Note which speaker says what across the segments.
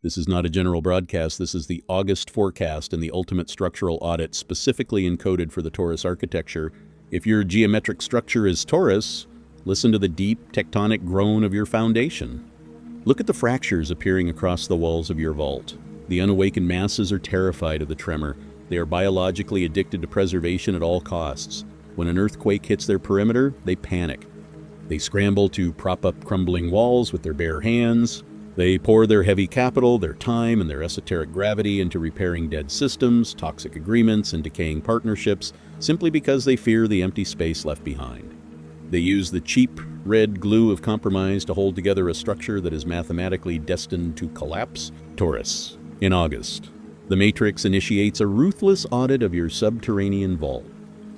Speaker 1: This is not a general broadcast. This is the August forecast and the ultimate structural audit specifically encoded for the Taurus architecture. If your geometric structure is Taurus, listen to the deep tectonic groan of your foundation. Look at the fractures appearing across the walls of your vault. The unawakened masses are terrified of the tremor. They are biologically addicted to preservation at all costs. When an earthquake hits their perimeter, they panic. They scramble to prop up crumbling walls with their bare hands. They pour their heavy capital, their time, and their esoteric gravity into repairing dead systems, toxic agreements, and decaying partnerships, simply because they fear the empty space left behind. They use the cheap, red glue of compromise to hold together a structure that is mathematically destined to collapse. Taurus. In August, the Matrix initiates a ruthless audit of your subterranean vault.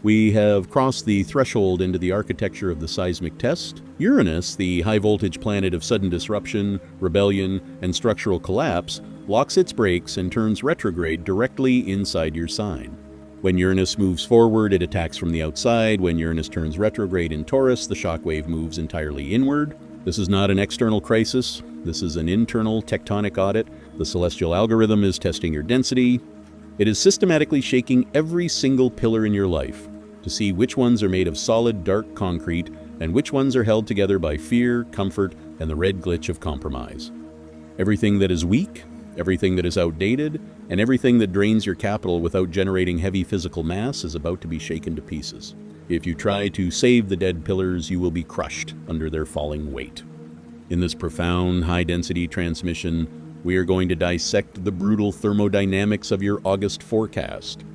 Speaker 1: We have crossed the threshold into the architecture of the seismic test. Uranus, the high-voltage planet of sudden disruption, rebellion, and structural collapse, locks its brakes and turns retrograde directly inside your sign. When Uranus moves forward, it attacks from the outside. When Uranus turns retrograde in Taurus, the shockwave moves entirely inward. This is not an external crisis. This is an internal tectonic audit. The celestial algorithm is testing your density. It is systematically shaking every single pillar in your life to see which ones are made of solid, dark concrete and which ones are held together by fear, comfort, and the red glitch of compromise. Everything that is weak, everything that is outdated, and everything that drains your capital without generating heavy physical mass is about to be shaken to pieces. If you try to save the dead pillars, you will be crushed under their falling weight. In this profound, high-density transmission, we are going to dissect the brutal thermodynamics of your August forecast.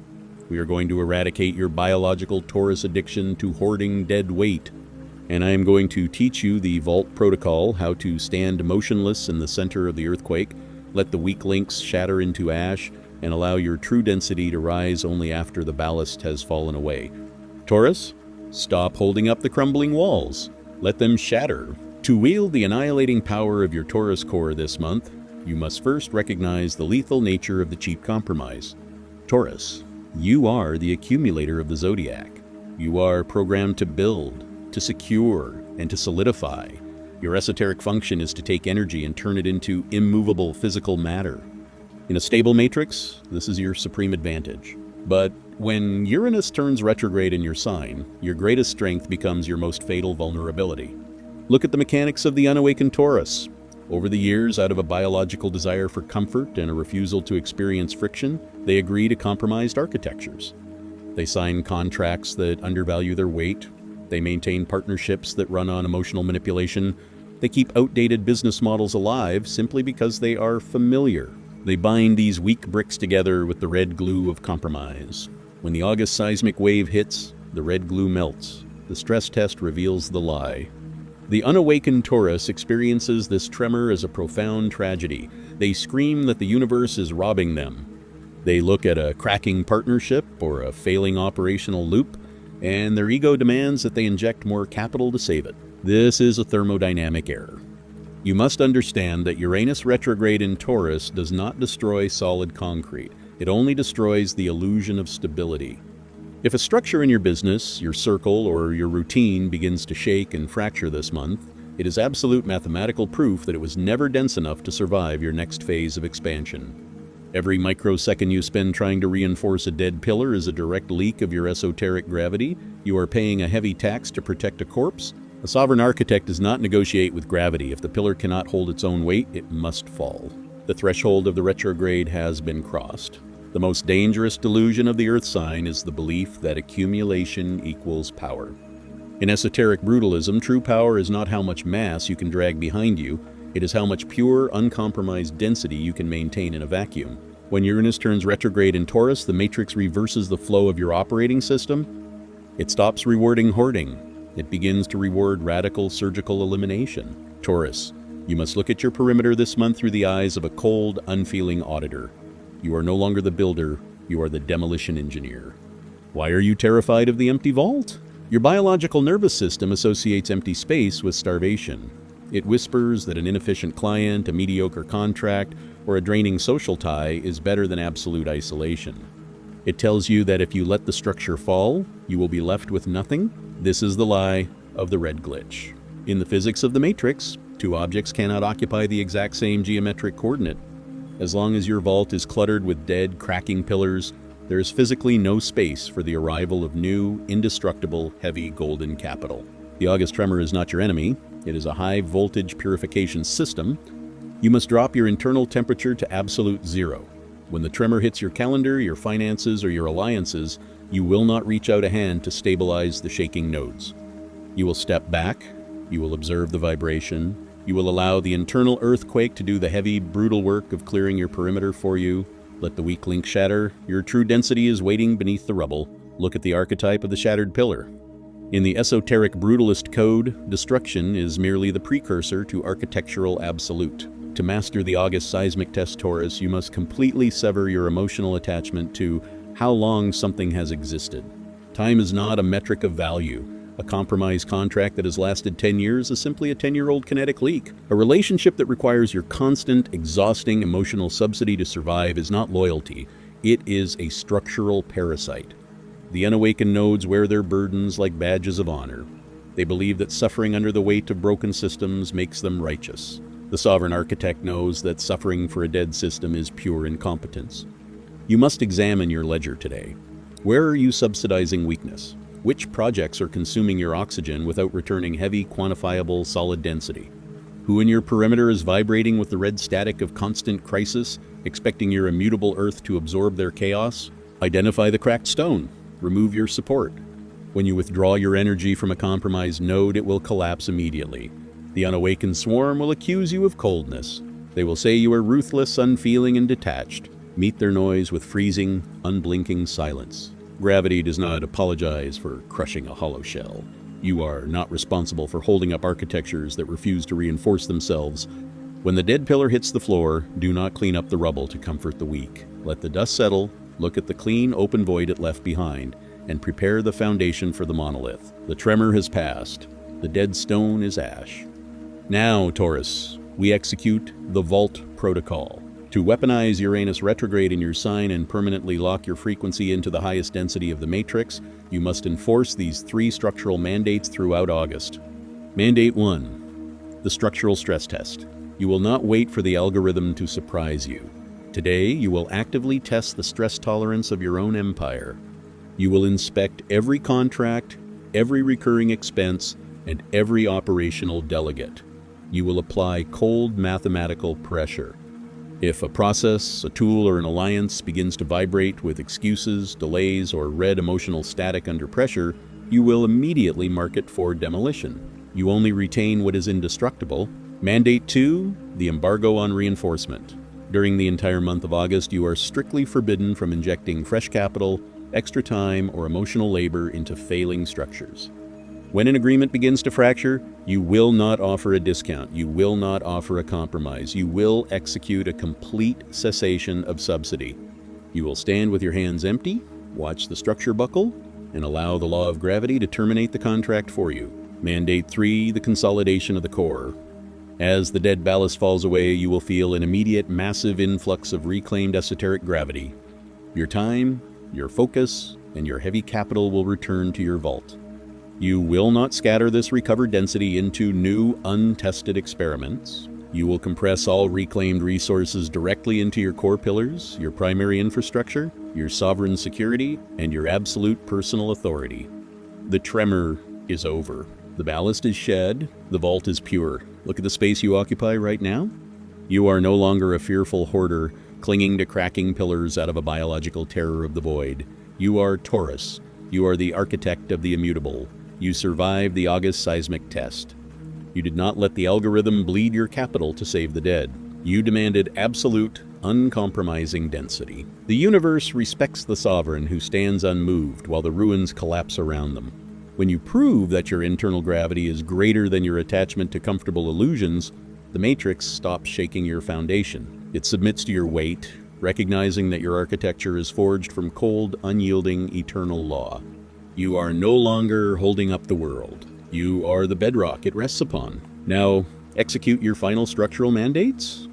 Speaker 1: We are going to eradicate your biological Taurus addiction to hoarding dead weight. And I am going to teach you the vault protocol, how to stand motionless in the center of the earthquake, let the weak links shatter into ash, and allow your true density to rise only after the ballast has fallen away. Taurus, stop holding up the crumbling walls. Let them shatter. To wield the annihilating power of your Taurus core this month, you must first recognize the lethal nature of the cheap compromise. Taurus, you are the accumulator of the zodiac. You are programmed to build, to secure, and to solidify. Your esoteric function is to take energy and turn it into immovable physical matter. In a stable matrix, this is your supreme advantage. But when Uranus turns retrograde in your sign, your greatest strength becomes your most fatal vulnerability. Look at the mechanics of the unawakened Taurus. Over the years, out of a biological desire for comfort and a refusal to experience friction, they agree to compromised architectures. They sign contracts that undervalue their weight. They maintain partnerships that run on emotional manipulation. They keep outdated business models alive simply because they are familiar. They bind these weak bricks together with the red glue of compromise. When the August seismic wave hits, the red glue melts. The stress test reveals the lie. The unawakened Taurus experiences this tremor as a profound tragedy. They scream that the universe is robbing them. They look at a cracking partnership or a failing operational loop, and their ego demands that they inject more capital to save it. This is a thermodynamic error. You must understand that Uranus retrograde in Taurus does not destroy solid concrete. It only destroys the illusion of stability. If a structure in your business, your circle, or your routine begins to shake and fracture this month, it is absolute mathematical proof that it was never dense enough to survive your next phase of expansion. Every microsecond you spend trying to reinforce a dead pillar is a direct leak of your esoteric gravity. You are paying a heavy tax to protect a corpse. A sovereign architect does not negotiate with gravity. If the pillar cannot hold its own weight, it must fall. The threshold of the retrograde has been crossed. The most dangerous delusion of the Earth sign is the belief that accumulation equals power. In esoteric brutalism, true power is not how much mass you can drag behind you, it is how much pure, uncompromised density you can maintain in a vacuum. When Uranus turns retrograde in Taurus, the matrix reverses the flow of your operating system. It stops rewarding hoarding. It begins to reward radical surgical elimination. Taurus, you must look at your perimeter this month through the eyes of a cold, unfeeling auditor. You are no longer the builder, you are the demolition engineer. Why are you terrified of the empty vault? Your biological nervous system associates empty space with starvation. It whispers that an inefficient client, a mediocre contract, or a draining social tie is better than absolute isolation. It tells you that if you let the structure fall, you will be left with nothing. This is the lie of the red glitch. In the physics of the matrix, two objects cannot occupy the exact same geometric coordinate. As long as your vault is cluttered with dead, cracking pillars, there is physically no space for the arrival of new, indestructible, heavy golden capital. The August tremor is not your enemy. It is a high-voltage purification system. You must drop your internal temperature to absolute zero. When the tremor hits your calendar, your finances, or your alliances, you will not reach out a hand to stabilize the shaking nodes. You will step back. You will observe the vibration. You will allow the internal earthquake to do the heavy, brutal work of clearing your perimeter for you. Let the weak link shatter. Your true density is waiting beneath the rubble. Look at the archetype of the shattered pillar. In the esoteric brutalist code, destruction is merely the precursor to architectural absolute. To master the August seismic test, Taurus, you must completely sever your emotional attachment to how long something has existed. Time is not a metric of value. A compromise contract that has lasted 10 years is simply a 10-year-old kinetic leak. A relationship that requires your constant, exhausting emotional subsidy to survive is not loyalty. It is a structural parasite. The unawakened nodes wear their burdens like badges of honor. They believe that suffering under the weight of broken systems makes them righteous. The sovereign architect knows that suffering for a dead system is pure incompetence. You must examine your ledger today. Where are you subsidizing weakness? Which projects are consuming your oxygen without returning heavy, quantifiable, solid density? Who in your perimeter is vibrating with the red static of constant crisis, expecting your immutable Earth to absorb their chaos? Identify the cracked stone. Remove your support. When you withdraw your energy from a compromised node, it will collapse immediately. The unawakened swarm will accuse you of coldness. They will say you are ruthless, unfeeling, and detached. Meet their noise with freezing, unblinking silence. Gravity does not apologize for crushing a hollow shell. You are not responsible for holding up architectures that refuse to reinforce themselves. When the dead pillar hits the floor, do not clean up the rubble to comfort the weak. Let the dust settle, look at the clean, open void it left behind, and prepare the foundation for the monolith. The tremor has passed. The dead stone is ash. Now, Taurus, we execute the Vault Protocol. To weaponize Uranus retrograde in your sign and permanently lock your frequency into the highest density of the matrix, you must enforce these 3 structural mandates throughout August. Mandate 1. The structural stress test. You will not wait for the algorithm to surprise you. Today, you will actively test the stress tolerance of your own empire. You will inspect every contract, every recurring expense, and every operational delegate. You will apply cold mathematical pressure. If a process, a tool, or an alliance begins to vibrate with excuses, delays, or red emotional static under pressure, you will immediately mark it for demolition. You only retain what is indestructible. Mandate 2, the embargo on reinforcement. During the entire month of August, you are strictly forbidden from injecting fresh capital, extra time, or emotional labor into failing structures. When an agreement begins to fracture, you will not offer a discount. You will not offer a compromise. You will execute a complete cessation of subsidy. You will stand with your hands empty, watch the structure buckle, and allow the law of gravity to terminate the contract for you. Mandate 3, the consolidation of the core. As the dead ballast falls away, you will feel an immediate massive influx of reclaimed esoteric gravity. Your time, your focus, and your heavy capital will return to your vault. You will not scatter this recovered density into new, untested experiments. You will compress all reclaimed resources directly into your core pillars, your primary infrastructure, your sovereign security, and your absolute personal authority. The tremor is over. The ballast is shed. The vault is pure. Look at the space you occupy right now. You are no longer a fearful hoarder, clinging to cracking pillars out of a biological terror of the void. You are Taurus. You are the architect of the immutable. You survived the August seismic test. You did not let the algorithm bleed your capital to save the dead. You demanded absolute, uncompromising density. The universe respects the sovereign who stands unmoved while the ruins collapse around them. When you prove that your internal gravity is greater than your attachment to comfortable illusions, the matrix stops shaking your foundation. It submits to your weight, recognizing that your architecture is forged from cold, unyielding, eternal law. You are no longer holding up the world. You are the bedrock it rests upon. Now, execute your final structural mandates?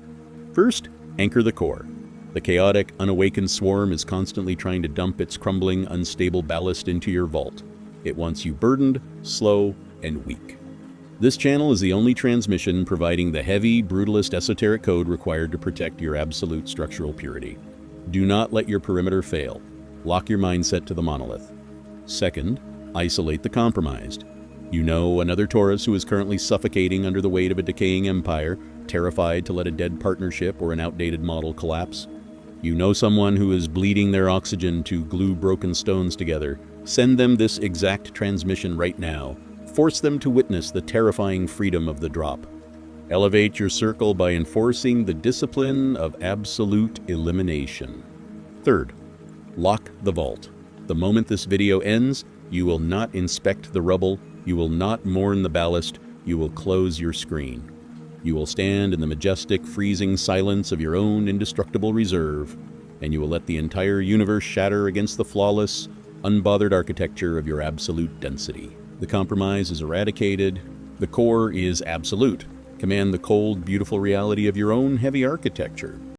Speaker 1: First, anchor the core. The chaotic, unawakened swarm is constantly trying to dump its crumbling, unstable ballast into your vault. It wants you burdened, slow, and weak. This channel is the only transmission providing the heavy, brutalist esoteric code required to protect your absolute structural purity. Do not let your perimeter fail. Lock your mindset to the monolith. Second, isolate the compromised. You know another Taurus who is currently suffocating under the weight of a decaying empire, terrified to let a dead partnership or an outdated model collapse. You know someone who is bleeding their oxygen to glue broken stones together. Send them this exact transmission right now. Force them to witness the terrifying freedom of the drop. Elevate your circle by enforcing the discipline of absolute elimination. Third, lock the vault. The moment this video ends, you will not inspect the rubble, you will not mourn the ballast, you will close your screen. You will stand in the majestic, freezing silence of your own indestructible reserve, and you will let the entire universe shatter against the flawless, unbothered architecture of your absolute density. The compromise is eradicated. The core is absolute. Command the cold, beautiful reality of your own heavy architecture.